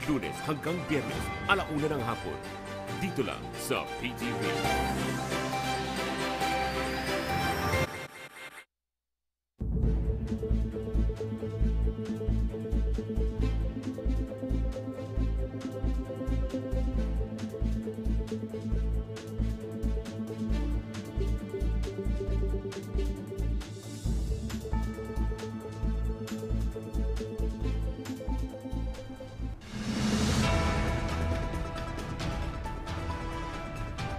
Lunes hanggang Biyernes, 1:00 ng hapon. Dito lang sa PTV.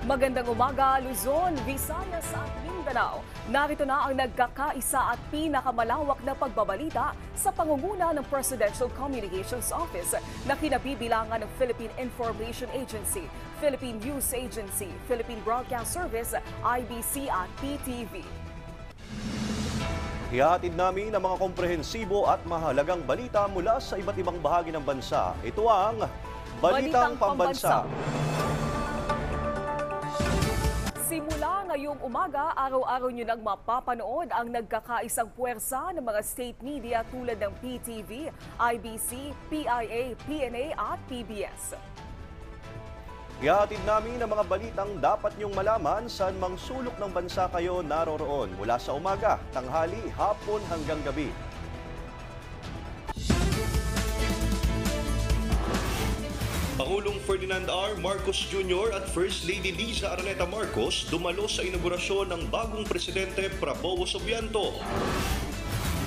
Magandang umaga, Luzon, Visayas at Mindanao. Narito na ang nagkakaisa at pinakamalawak na pagbabalita sa pangunguna ng Presidential Communications Office na kinabibilangan ng Philippine Information Agency, Philippine News Agency, Philippine Broadcast Service, IBC at PTV. Ihahatid namin ang mga komprehensibo at mahalagang balita mula sa iba't ibang bahagi ng bansa. Ito ang Balitang Pambansa. Simula ngayong umaga, araw-araw nyo nang mapapanood ang nagkakaisang puwersa ng mga state media tulad ng PTV, IBC, PIA, PNA at PBS. Ihahatid namin ang mga balitang dapat niyong malaman saan mang sulok ng bansa kayo naroroon mula sa umaga, tanghali, hapon hanggang gabi. Pangulong Ferdinand R. Marcos Jr. at First Lady Liza Araneta Marcos dumalo sa inaugurasyon ng bagong presidente Prabowo Subianto.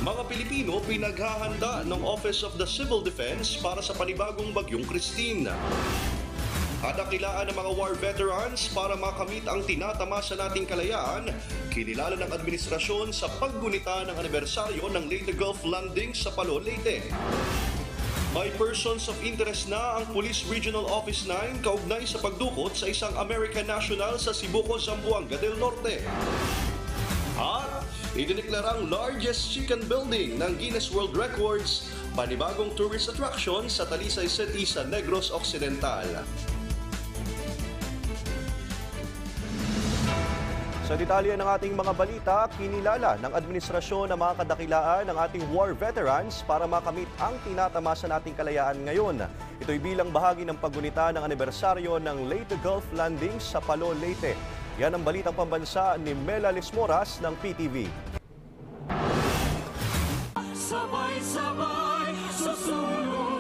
Mga Pilipino pinaghahanda ng Office of the Civil Defense para sa panibagong bagyong Christine. Kadakilaan ng mga war veterans para makamit ang tinatamasa nating kalayaan, kinilala ng administrasyon sa paggunita ng anibersaryo ng Leyte Gulf Landing sa Palo, Leyte. May persons of interest na ang Police Regional Office 9 kaugnay sa pagdukot sa isang American national sa Sibuco, Zamboanga del Norte. At idineklarang largest chicken building ng Guinness World Records, panibagong tourist attraction sa Talisay City sa Negros Occidental. Sa detalye ng ating mga balita, kinilala ng administrasyon na mga kadakilaan ng ating war veterans para makamit ang tinatamasa nating kalayaan ngayon. Ito'y bilang bahagi ng paggunita ng anibersaryo ng Leyte Gulf Landing sa Palo, Leyte. Yan ang Balitang Pambansa ni Mela Lismoras ng PTV. Sabay-sabay sa sulong